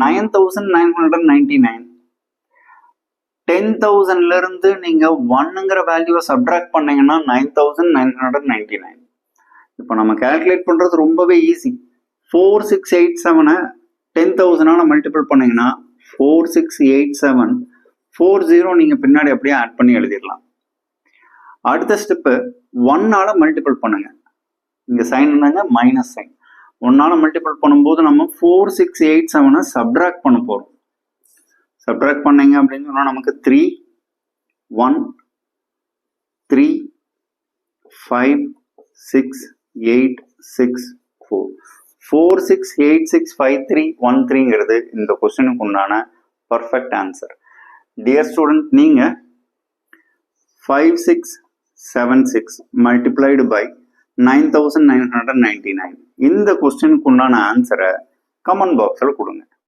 9999. 10,000ல இருந்து நீங்க 1ங்கிற வேல்யூவை சப்ட்ராக்ட் பண்ணீங்கன்னா 9999. இப்போ நம்ம கால்குலேட் பண்றது ரொம்பவே ஈஸி. 4687 10,000ஆல மல்டிபிள் பண்ணீங்கன்னா 4687 40 நீங்க பின்னாடி அப்படியே ஆட் பண்ணி எழுதிடலாம். அடுத்த ஸ்டெப்பு 1ஆல மல்டிபிள் பண்ணுங்க. இங்க சைன் என்னங்க, மைனஸ் சைன். 1ஆல மல்டிபிள் பண்ணும்போது நம்ம 4687 சப்ட்ராக்ட் பண்ண போறோம். சப்ட்ராக்ட் பண்ணீங்க அப்படின்னு சொன்னா நமக்கு 3 1 3 5 6 8 6 4 46865313ங்கிறது இந்த கொஸ்டினுக்கு உண்டான பர்ஃபெக்ட் ஆன்சர். டியர் ஸ்டூடெண்ட், நீங்க 5676 மல்டிப்ளைடு பை 9999 இந்த கொஸ்டினுக்கு உண்டான ஆன்சரை கமெண்ட் பாக்ஸில் கொடுங்க.